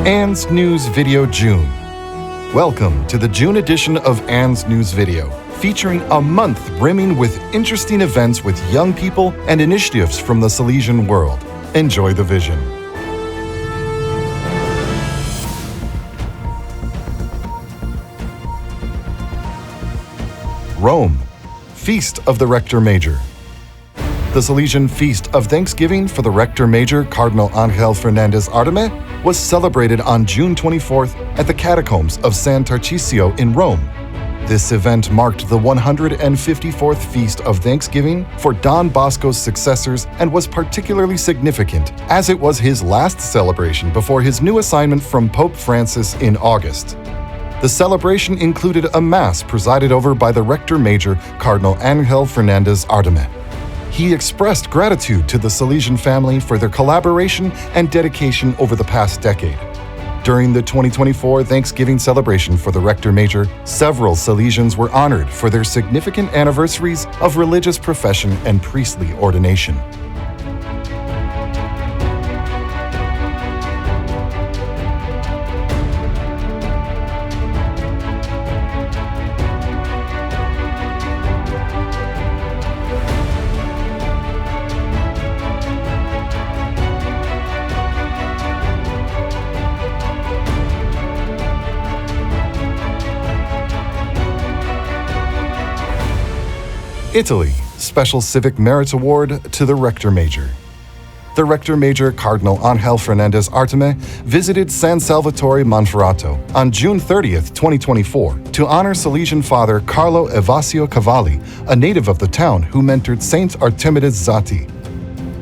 Anne's News Video June. Welcome to the June edition of Anne's News Video, featuring a month brimming with interesting events with young people and initiatives from the Salesian world. Enjoy the vision. Rome, Feast of the Rector Major. The Salesian Feast of Thanksgiving for the Rector Major, Cardinal Ángel Fernández Artime, was celebrated on June 24th at the catacombs of San Tarcisio in Rome. This event marked the 154th Feast of Thanksgiving for Don Bosco's successors and was particularly significant as it was his last celebration before his new assignment from Pope Francis in August. The celebration included a Mass presided over by the Rector Major, Cardinal Ángel Fernández Artime. He expressed gratitude to the Salesian family for their collaboration and dedication over the past decade. During the 2024 Thanksgiving celebration for the Rector Major, several Salesians were honored for their significant anniversaries of religious profession and priestly ordination. Italy, Special Civic Merit Award to the Rector Major. The Rector Major, Cardinal Ángel Fernández Artime, visited San Salvatore Monferrato on June 30th, 2024, to honor Salesian Father Carlo Evasio Cavalli, a native of the town who mentored Saint Artemides Zati.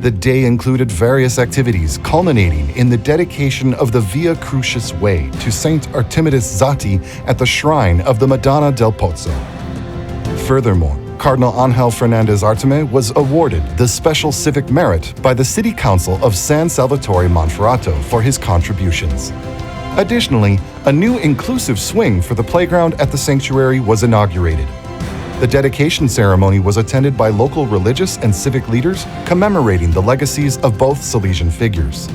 The day included various activities culminating in the dedication of the Via Crucis Way to Saint Artemides Zati at the shrine of the Madonna del Pozzo. Furthermore, Cardinal Ángel Fernández Artime was awarded the Special Civic Merit by the City Council of San Salvatore Monferrato for his contributions. Additionally, a new inclusive swing for the playground at the sanctuary was inaugurated. The dedication ceremony was attended by local religious and civic leaders commemorating the legacies of both Salesian figures.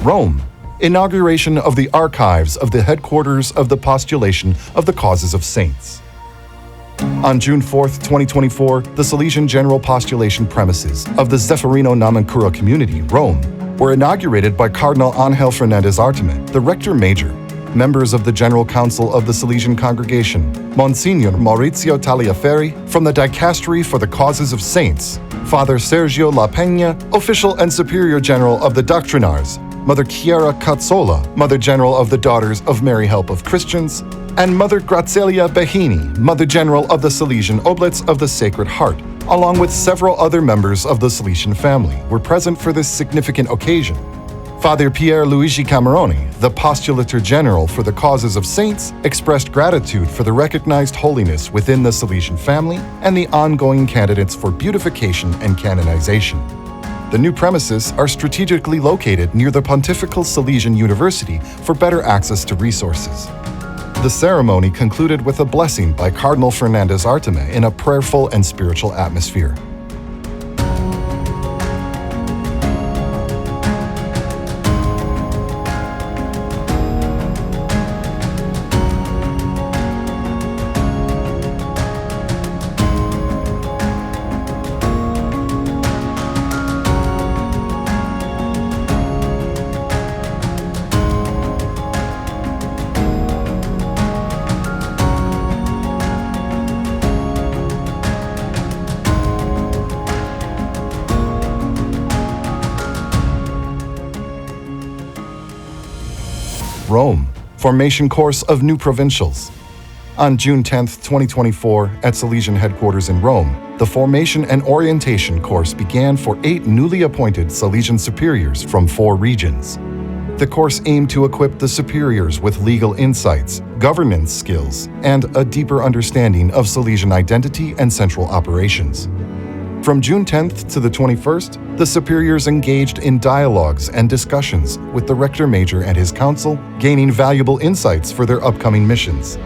Rome, inauguration of the archives of the headquarters of the postulation of the causes of saints. On June 4, 2024, the Salesian General Postulation premises of the Zeffirino Nomencura community, Rome, were inaugurated by Cardinal Ángel Fernández Artime, the Rector Major, members of the General Council of the Salesian Congregation, Monsignor Maurizio Tagliaferri from the Dicastery for the Causes of Saints, Father Sergio La Peña, Official and Superior General of the Doctrinars, Mother Chiara Cazzola, Mother General of the Daughters of Mary Help of Christians, and Mother Grazielia Behini, Mother General of the Salesian Oblates of the Sacred Heart, along with several other members of the Salesian family, were present for this significant occasion. Father Pier Luigi Cameroni, the Postulator General for the Causes of Saints, expressed gratitude for the recognized holiness within the Salesian family and the ongoing candidates for beatification and canonization. The new premises are strategically located near the Pontifical Salesian University for better access to resources. The ceremony concluded with a blessing by Cardinal Fernández Artime in a prayerful and spiritual atmosphere. Rome, formation course of new provincials. On June 10, 2024, at Salesian headquarters in Rome, the formation and orientation course began for 8 newly appointed Salesian superiors from 4 regions. The course aimed to equip the superiors with legal insights, governance skills, and a deeper understanding of Salesian identity and central operations. From June 10th to the 21st, the superiors engaged in dialogues and discussions with the Rector Major and his council, gaining valuable insights for their upcoming missions.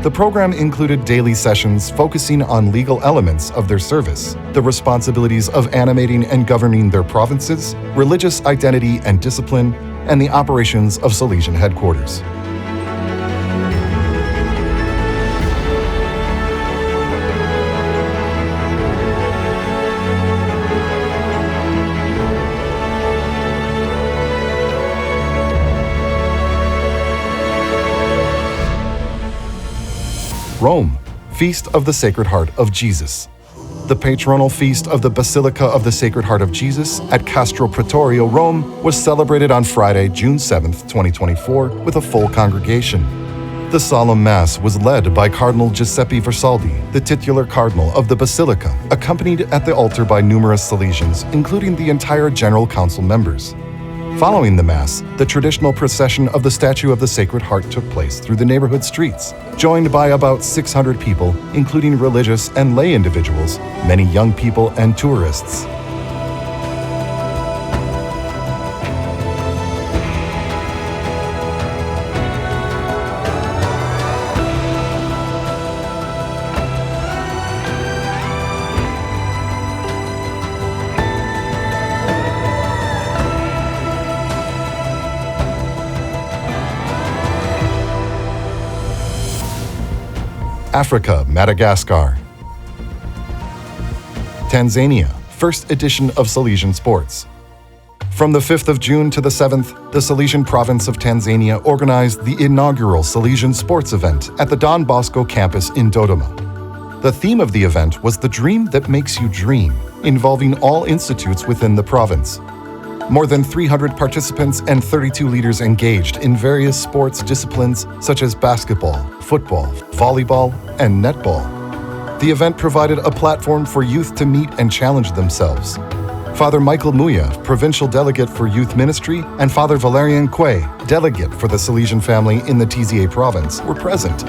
The program included daily sessions focusing on legal elements of their service, the responsibilities of animating and governing their provinces, religious identity and discipline, and the operations of Salesian headquarters. Rome, Feast of the Sacred Heart of Jesus. The patronal feast of the Basilica of the Sacred Heart of Jesus at Castro Pretorio, Rome, was celebrated on Friday, June 7, 2024, with a full congregation. The solemn Mass was led by Cardinal Giuseppe Versaldi, the titular cardinal of the Basilica, accompanied at the altar by numerous Salesians, including the entire General Council members. Following the Mass, the traditional procession of the statue of the Sacred Heart took place through the neighborhood streets, joined by about 600 people, including religious and lay individuals, many young people, and tourists. Africa, Madagascar. Tanzania, first edition of Salesian Sports. From the 5th of June to the 7th, the Salesian province of Tanzania organized the inaugural Salesian Sports event at the Don Bosco campus in Dodoma. The theme of the event was The Dream That Makes You Dream, involving all institutes within the province. More than 300 participants and 32 leaders engaged in various sports disciplines such as basketball, football, volleyball, and netball. The event provided a platform for youth to meet and challenge themselves. Father Michael Muya, Provincial Delegate for Youth Ministry, and Father Valerian Quay, Delegate for the Salesian family in the TZA province, were present.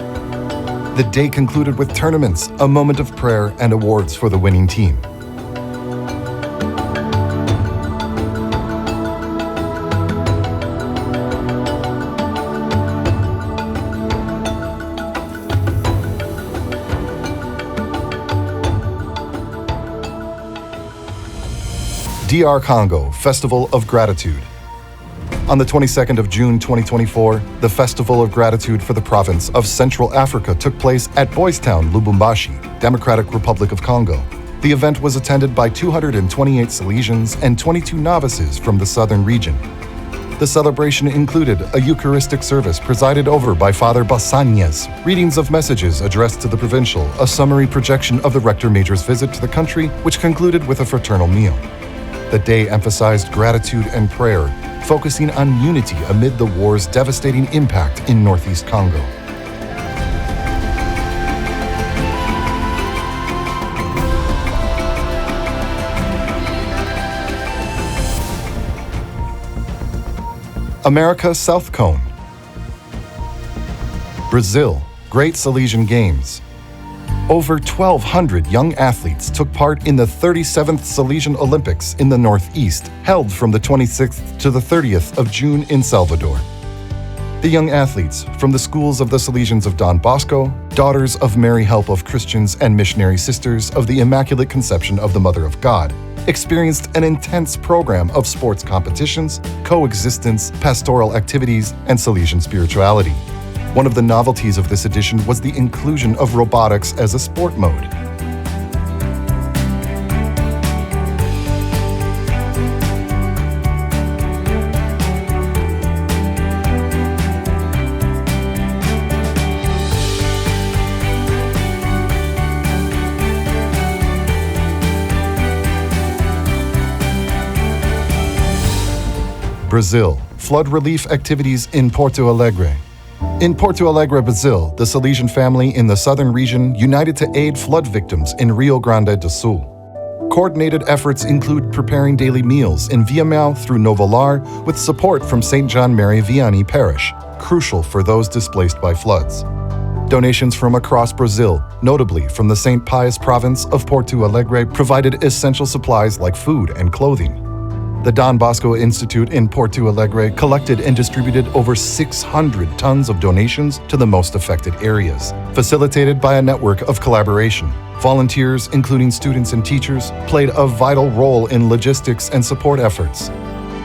The day concluded with tournaments, a moment of prayer, and awards for the winning team. DR Congo Festival of Gratitude. On the 22nd of June 2024, the Festival of Gratitude for the province of Central Africa took place at Boys Town, Lubumbashi, Democratic Republic of Congo. The event was attended by 228 Salesians and 22 novices from the southern region. The celebration included a Eucharistic service presided over by Father Basanias, readings of messages addressed to the provincial, a summary projection of the Rector Major's visit to the country, which concluded with a fraternal meal. The day emphasized gratitude and prayer, focusing on unity amid the war's devastating impact in northeast Congo. America South Cone. Brazil, Great Salesian Games. Over 1,200 young athletes took part in the 37th Salesian Olympics in the Northeast, held from the 26th to the 30th of June in Salvador. The young athletes from the schools of the Salesians of Don Bosco, Daughters of Mary Help of Christians and Missionary Sisters of the Immaculate Conception of the Mother of God, experienced an intense program of sports competitions, coexistence, pastoral activities, and Salesian spirituality. One of the novelties of this edition was the inclusion of robotics as a sport mode. Brazil, flood relief activities in Porto Alegre. In Porto Alegre, Brazil, the Salesian family in the southern region united to aid flood victims in Rio Grande do Sul. Coordinated efforts include preparing daily meals in Viamão through Novo Lar with support from St. John Mary Vianney Parish, crucial for those displaced by floods. Donations from across Brazil, notably from the St. Pius province of Porto Alegre, provided essential supplies like food and clothing. The Don Bosco Institute in Porto Alegre collected and distributed over 600 tons of donations to the most affected areas, facilitated by a network of collaboration. Volunteers, including students and teachers, played a vital role in logistics and support efforts.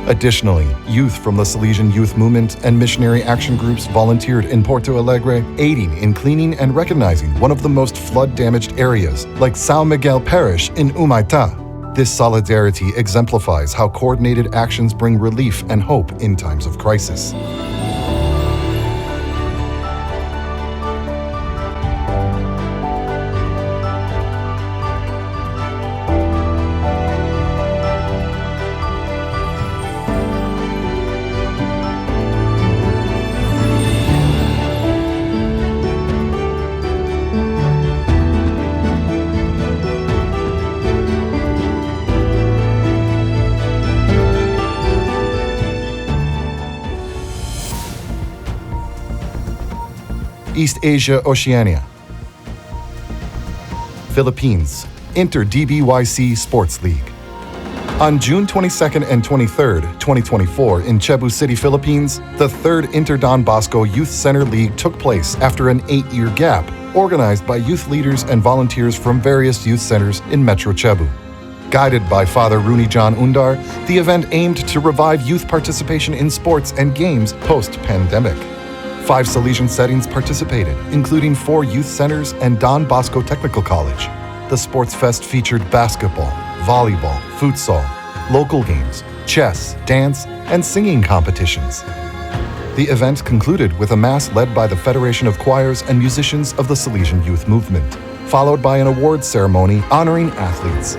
Additionally, youth from the Salesian youth movement and missionary action groups volunteered in Porto Alegre, aiding in cleaning and recognizing one of the most flood-damaged areas, like São Miguel Parish in Humaitá. This solidarity exemplifies how coordinated actions bring relief and hope in times of crisis. East Asia, Oceania. Philippines, Inter-DBYC Sports League. On June 22nd and 23rd, 2024, in Cebu City, Philippines, the third Inter-Don Bosco Youth Center League took place after an 8-year gap, organized by youth leaders and volunteers from various youth centers in Metro Cebu. Guided by Father Rooney John Undar, the event aimed to revive youth participation in sports and games post-pandemic. 5 Salesian settings participated, including 4 youth centers and Don Bosco Technical College. The Sports Fest featured basketball, volleyball, futsal, local games, chess, dance, and singing competitions. The event concluded with a mass led by the Federation of Choirs and Musicians of the Salesian Youth Movement, followed by an awards ceremony honoring athletes.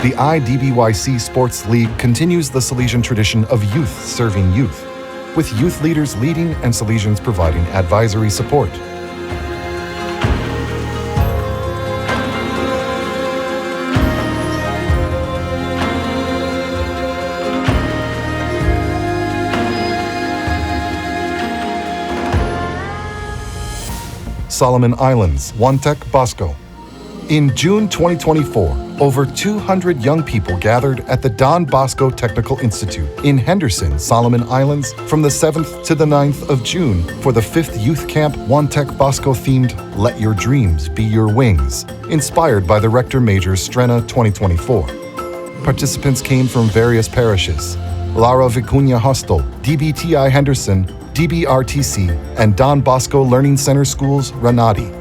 The IDBYC Sports League continues the Salesian tradition of youth serving youth, with youth leaders leading and Salesians providing advisory support. Solomon Islands, Wantec, Bosco. In June 2024, over 200 young people gathered at the Don Bosco Technical Institute in Henderson, Solomon Islands, from the 7th to the 9th of June for the 5th Youth Camp Wantec Bosco themed Let Your Dreams Be Your Wings, inspired by the Rector Major's Strena 2024. Participants came from various parishes: Lara Vicuña Hostel, DBTI Henderson, DBRTC, and Don Bosco Learning Center Schools, Ranati.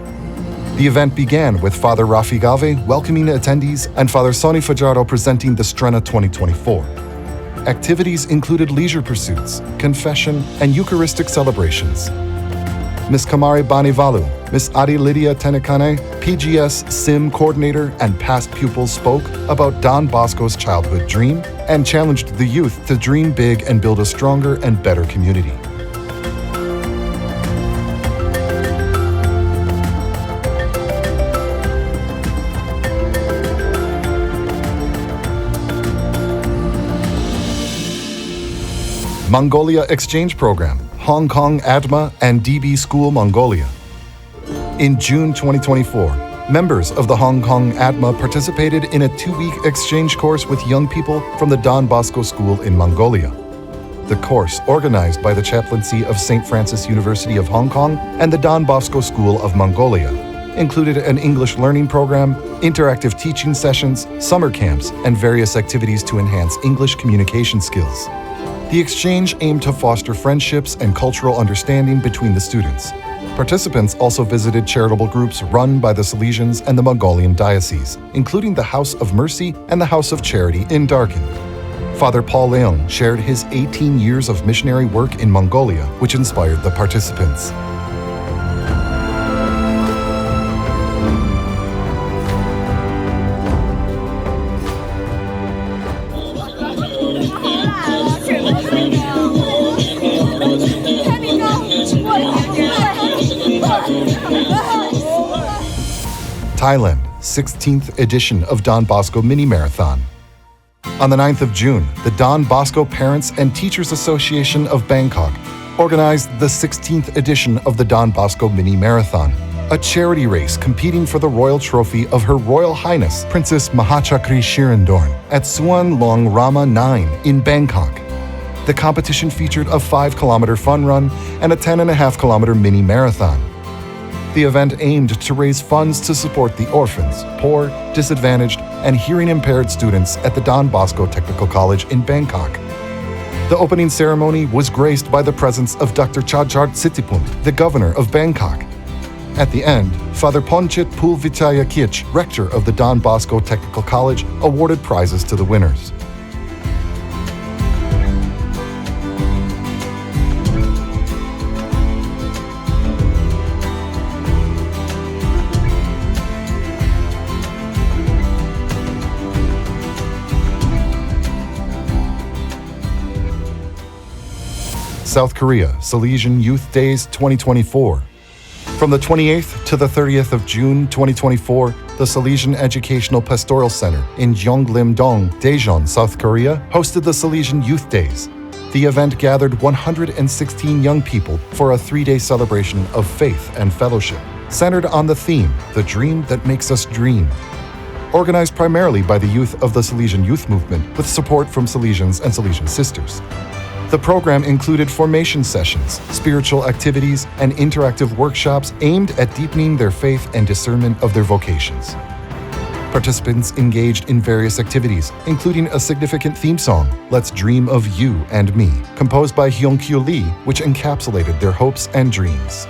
The event began with Father Rafi Gave welcoming attendees and Father Sonny Fajardo presenting the Strena 2024. Activities included leisure pursuits, confession, and Eucharistic celebrations. Ms. Kamari Banivalu, Ms. Adi Lydia Tenekane, PGS SIM coordinator and past pupils spoke about Don Bosco's childhood dream and challenged the youth to dream big and build a stronger and better community. Mongolia Exchange Program, Hong Kong ADMA and DB School Mongolia. In June 2024, members of the Hong Kong ADMA participated in a 2-week exchange course with young people from the Don Bosco School in Mongolia. The course, organized by the chaplaincy of St. Francis University of Hong Kong and the Don Bosco School of Mongolia, included an English learning program, interactive teaching sessions, summer camps, and various activities to enhance English communication skills. The exchange aimed to foster friendships and cultural understanding between the students. Participants also visited charitable groups run by the Salesians and the Mongolian diocese, including the House of Mercy and the House of Charity in Darkin. Father Paul Leung shared his 18 years of missionary work in Mongolia, which inspired the participants. Thailand, 16th edition of Don Bosco Mini Marathon. On the 9th of June, the Don Bosco Parents and Teachers Association of Bangkok organized the 16th edition of the Don Bosco Mini Marathon, a charity race competing for the royal trophy of Her Royal Highness Princess Mahachakri Shirindorn at Suan Long Rama 9 in Bangkok. The competition featured a 5-kilometer fun run and a 10.5-kilometer mini marathon. The event aimed to raise funds to support the orphans, poor, disadvantaged, and hearing-impaired students at the Don Bosco Technical College in Bangkok. The opening ceremony was graced by the presence of Dr. Chadjart Sitipun, the governor of Bangkok. At the end, Father Ponchit Pulvitaya Kich, rector of the Don Bosco Technical College, awarded prizes to the winners. South Korea Salesian Youth Days 2024. From the 28th to the 30th of June 2024, the Salesian Educational Pastoral Center in Gyeonglim-dong, Daejeon, South Korea, hosted the Salesian Youth Days. The event gathered 116 young people for a 3-day celebration of faith and fellowship, centered on the theme, The Dream That Makes Us Dream. Organized primarily by the youth of the Salesian Youth Movement with support from Salesians and Salesian Sisters. The program included formation sessions, spiritual activities, and interactive workshops aimed at deepening their faith and discernment of their vocations. Participants engaged in various activities, including a significant theme song, Let's Dream of You and Me, composed by Hyung-kyu Lee, which encapsulated their hopes and dreams.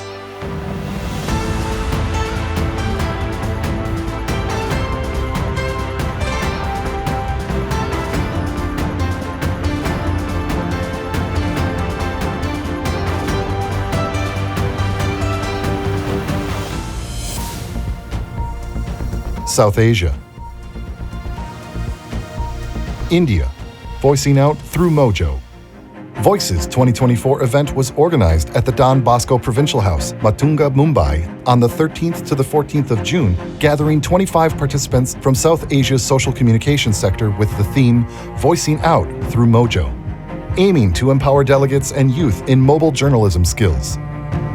South Asia. India, Voicing Out Through Mojo. Voices 2024 event was organized at the Don Bosco Provincial House, Matunga, Mumbai, on the 13th to the 14th of June, gathering 25 participants from South Asia's social communication sector with the theme Voicing Out Through Mojo, aiming to empower delegates and youth in mobile journalism skills.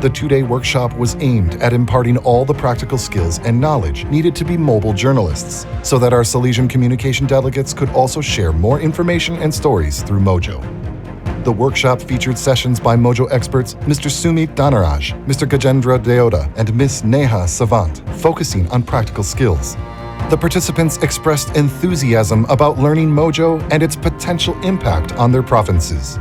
The 2-day workshop was aimed at imparting all the practical skills and knowledge needed to be mobile journalists, so that our Salesian communication delegates could also share more information and stories through Mojo. The workshop featured sessions by Mojo experts Mr. Sumit Dhanaraj, Mr. Gajendra Deoda, and Ms. Neha Savant, focusing on practical skills. The participants expressed enthusiasm about learning Mojo and its potential impact on their provinces.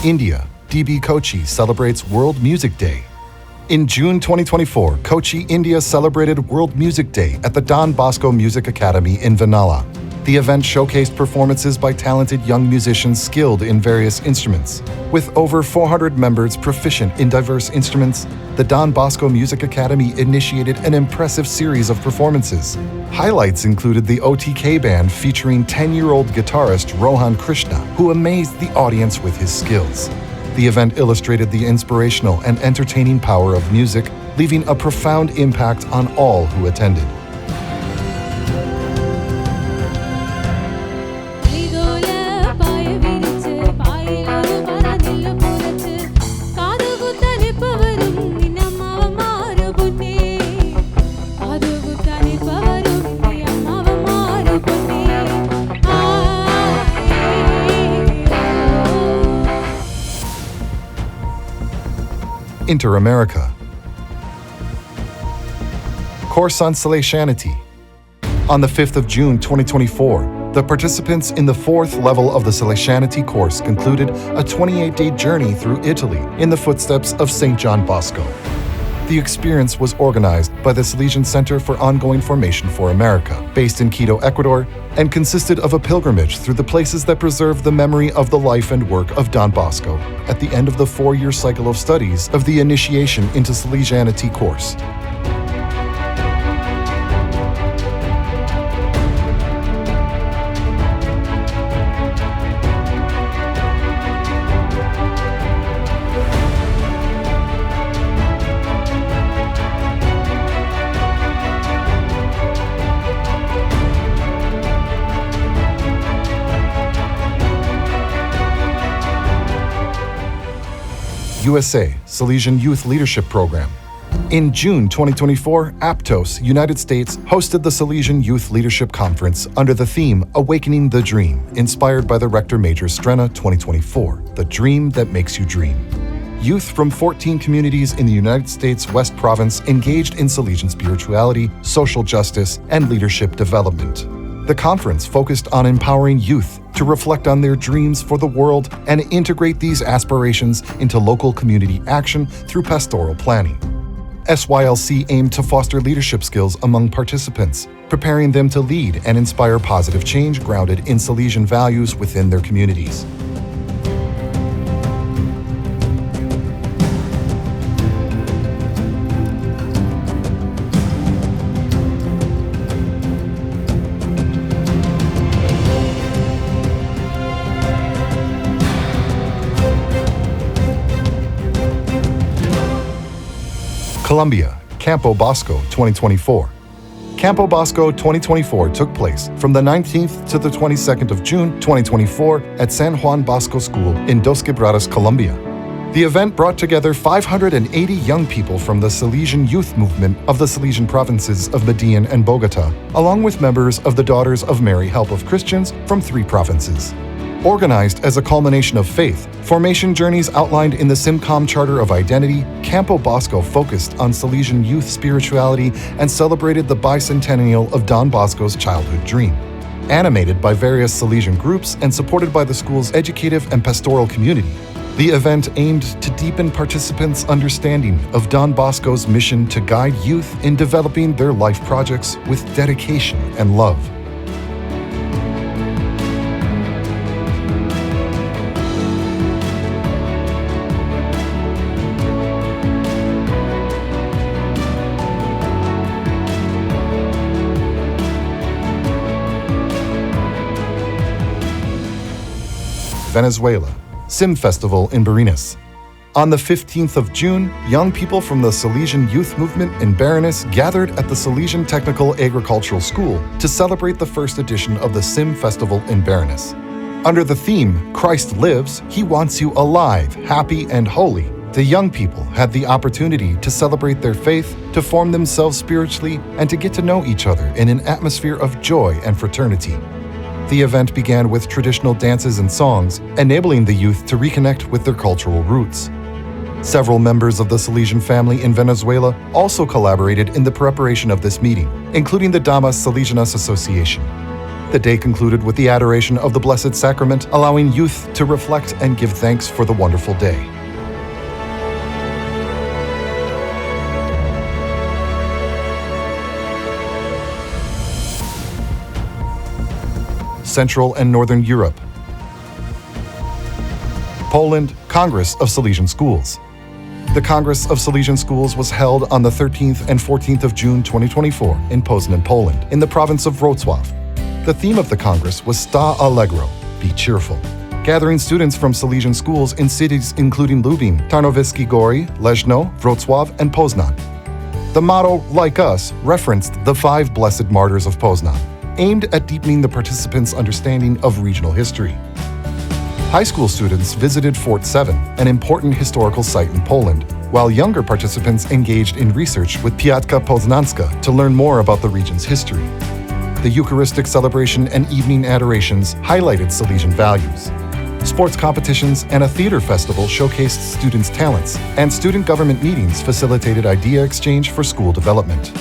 India, DB Kochi celebrates World Music Day. In June 2024, Kochi, India celebrated World Music Day at the Don Bosco Music Academy in Venala. The event showcased performances by talented young musicians skilled in various instruments. With over 400 members proficient in diverse instruments, the Don Bosco Music Academy initiated an impressive series of performances. Highlights included the OTK band featuring 10-year-old guitarist Rohan Krishna, who amazed the audience with his skills. The event illustrated the inspirational and entertaining power of music, leaving a profound impact on all who attended. Inter-America. Course on Salesianity. On the 5th of June 2024, the participants in the 4th level of the Salesianity course concluded a 28-day journey through Italy in the footsteps of St. John Bosco. The experience was organized by the Salesian Center for Ongoing Formation for America, based in Quito, Ecuador, and consisted of a pilgrimage through the places that preserve the memory of the life and work of Don Bosco at the end of the 4-year cycle of studies of the Initiation into Salesianity course. USA, Salesian Youth Leadership Program. In June 2024, Aptos, United States, hosted the Salesian Youth Leadership Conference under the theme Awakening the Dream, inspired by the Rector Major Strena 2024, The Dream That Makes You Dream. Youth from 14 communities in the United States West Province engaged in Salesian spirituality, social justice, and leadership development. The conference focused on empowering youth to reflect on their dreams for the world and integrate these aspirations into local community action through pastoral planning. SYLC aimed to foster leadership skills among participants, preparing them to lead and inspire positive change grounded in Salesian values within their communities. Colombia, Campo Bosco 2024. Campo Bosco 2024 took place from the 19th to the 22nd of June 2024 at San Juan Bosco School in Dos Quebradas, Colombia. The event brought together 580 young people from the Salesian youth movement of the Salesian provinces of Medellin and Bogota, along with members of the Daughters of Mary Help of Christians from 3 provinces. Organized as a culmination of faith, formation journeys outlined in the SimCom Charter of Identity, Campo Bosco focused on Salesian youth spirituality and celebrated the bicentennial of Don Bosco's childhood dream. Animated by various Salesian groups and supported by the school's educative and pastoral community, the event aimed to deepen participants' understanding of Don Bosco's mission to guide youth in developing their life projects with dedication and love. Venezuela, Sim Festival in Barinas. On the 15th of June, young people from the Salesian youth movement in Barinas gathered at the Salesian Technical Agricultural School to celebrate the first edition of the Sim Festival in Barinas. Under the theme, Christ Lives, He Wants You Alive, Happy and Holy, the young people had the opportunity to celebrate their faith, to form themselves spiritually, and to get to know each other in an atmosphere of joy and fraternity. The event began with traditional dances and songs, enabling the youth to reconnect with their cultural roots. Several members of the Salesian family in Venezuela also collaborated in the preparation of this meeting, including the Damas Salesianas Association. The day concluded with the adoration of the Blessed Sacrament, allowing youth to reflect and give thanks for the wonderful day. Central and Northern Europe. Poland, Congress of Salesian Schools. The Congress of Salesian Schools was held on the 13th and 14th of June 2024 in Poznan, Poland, in the province of Wrocław. The theme of the Congress was Sta Allegro, Be Cheerful, gathering students from Salesian schools in cities including Lubin, Tarnowiecki Góry, Leszno, Wrocław, and Poznan. The motto, Like Us, referenced the 5 blessed martyrs of Poznan, aimed at deepening the participants' understanding of regional history. High school students visited Fort 7, an important historical site in Poland, while younger participants engaged in research with Piatka Poznanska to learn more about the region's history. The Eucharistic celebration and evening adorations highlighted Salesian values. Sports competitions and a theater festival showcased students' talents, and student government meetings facilitated idea exchange for school development.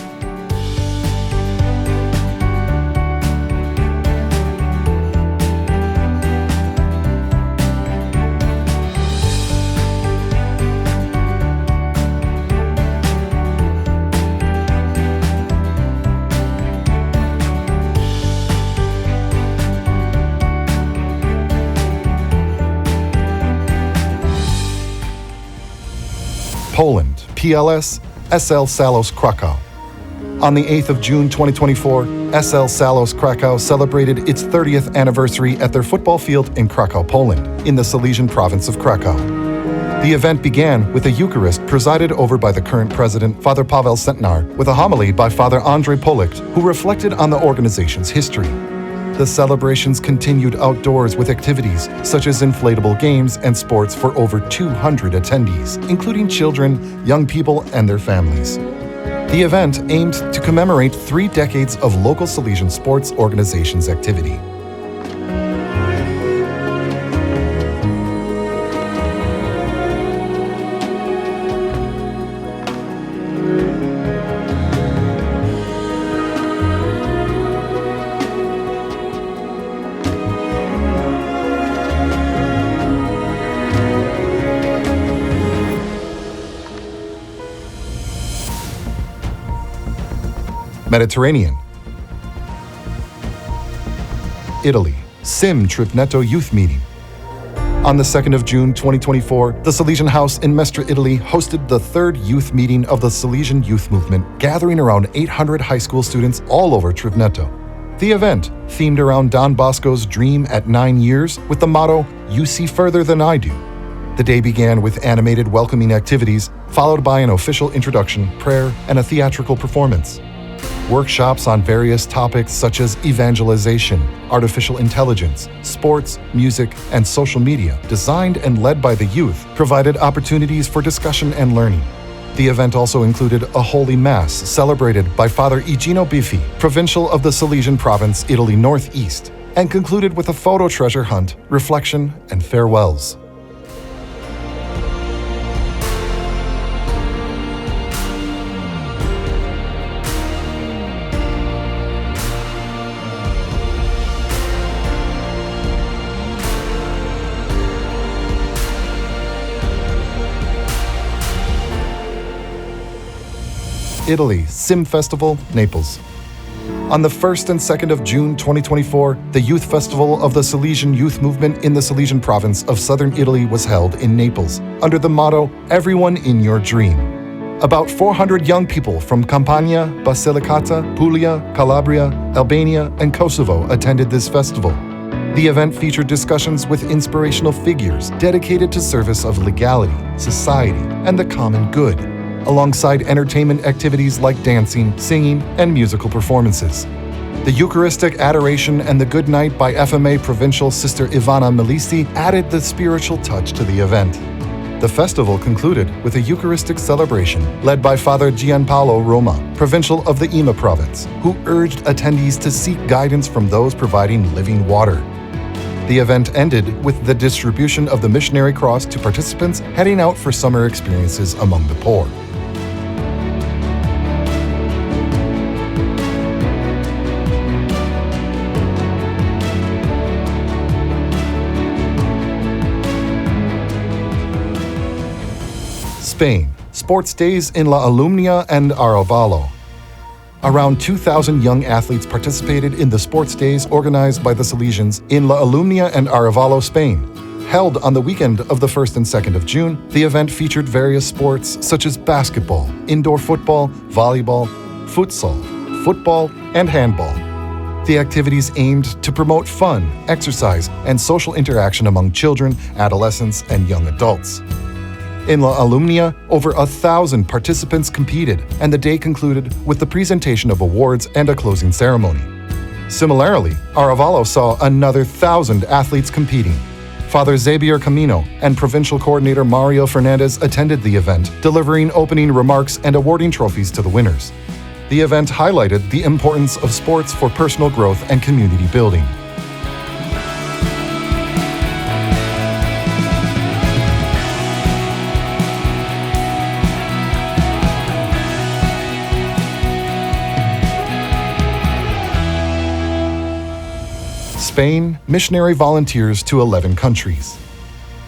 Poland, PLS, SL Salos Krakow. On the 8th of June 2024, SL Salos Krakow celebrated its 30th anniversary at their football field in Krakow, Poland, in the Salesian province of Krakow. The event began with a Eucharist presided over by the current president, Father Paweł Sentnar, with a homily by Father Andrzej Policht, who reflected on the organization's history. The celebrations continued outdoors with activities such as inflatable games and sports for over 200 attendees, including children, young people, and their families. The event aimed to commemorate 3 decades of local Salesian sports organizations' activity. Mediterranean. Italy, Sim Tripneto Youth Meeting. On the 2nd of June 2024, the Salesian House in Mestre, Italy hosted the 3rd youth meeting of the Salesian youth movement, gathering around 800 high school students all over Tripneto. The event, themed around Don Bosco's dream at 9 years with the motto, "You see further than I do." The day began with animated welcoming activities, followed by an official introduction, prayer, and a theatrical performance. Workshops on various topics such as evangelization, artificial intelligence, sports, music, and social media, designed and led by the youth, provided opportunities for discussion and learning. The event also included a Holy Mass celebrated by Father Igino Biffi, provincial of the Salesian province, Italy Northeast, and concluded with a photo treasure hunt, reflection, and farewells. Italy, Sim Festival, Naples. On the 1st and 2nd of June 2024, the Youth Festival of the Salesian Youth Movement in the Salesian province of southern Italy was held in Naples, under the motto, "Everyone in Your Dream." About 400 young people from Campania, Basilicata, Puglia, Calabria, Albania, and Kosovo attended this festival. The event featured discussions with inspirational figures dedicated to service of legality, society, and the common good, alongside entertainment activities like dancing, singing, and musical performances. The Eucharistic Adoration and the Good Night by FMA Provincial Sister Ivana Melisi added the spiritual touch to the event. The festival concluded with a Eucharistic celebration led by Father Gianpaolo Roma, Provincial of the Ima province, who urged attendees to seek guidance from those providing living water. The event ended with the distribution of the Missionary Cross to participants heading out for summer experiences among the poor. Spain, Sports Days in La Alumnia and Arevalo. Around 2,000 young athletes participated in the sports days organized by the Salesians in La Alumnia and Arevalo, Spain. Held on the weekend of the 1st and 2nd of June, the event featured various sports such as basketball, indoor football, volleyball, futsal, football, and handball. The activities aimed to promote fun, exercise, and social interaction among children, adolescents, and young adults. In La Alumnia, over 1,000 participants competed, and the day concluded with the presentation of awards and a closing ceremony. Similarly, Arevalo saw another 1,000 athletes competing. Father Xavier Camino and Provincial Coordinator Mario Fernandez attended the event, delivering opening remarks and awarding trophies to the winners. The event highlighted the importance of sports for personal growth and community building. Spain, missionary volunteers to 11 countries.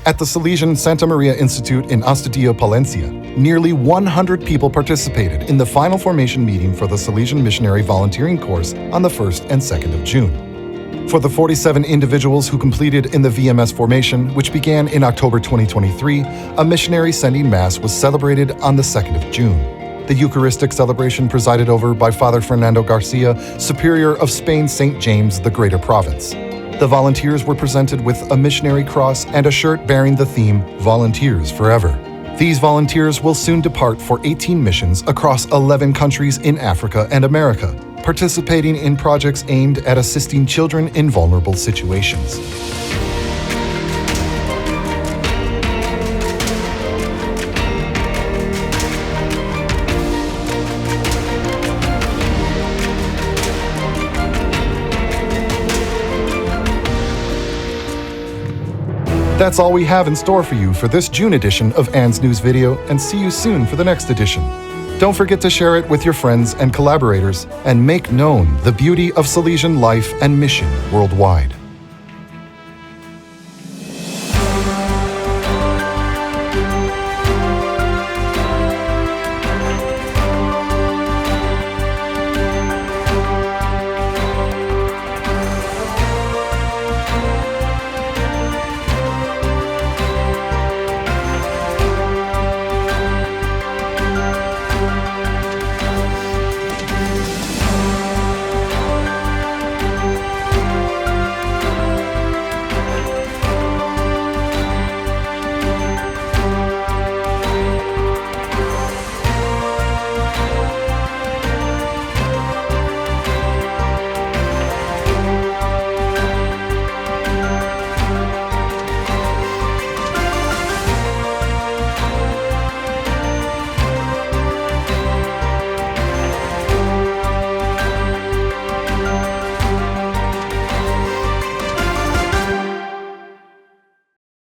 At the Salesian Santa Maria Institute in Astudillo, Palencia, nearly 100 people participated in the final formation meeting for the Salesian Missionary Volunteering course on the 1st and 2nd of June. For the 47 individuals who completed in the VMS formation, which began in October 2023, a missionary sending Mass was celebrated on the 2nd of June. The Eucharistic celebration presided over by Father Fernando Garcia, Superior of Spain St. James the Greater Province. The volunteers were presented with a missionary cross and a shirt bearing the theme, Volunteers Forever. These volunteers will soon depart for 18 missions across 11 countries in Africa and America, participating in projects aimed at assisting children in vulnerable situations. That's all we have in store for you for this June edition of Anne's News Video, and see you soon for the next edition. Don't forget to share it with your friends and collaborators, and make known the beauty of Salesian life and mission worldwide.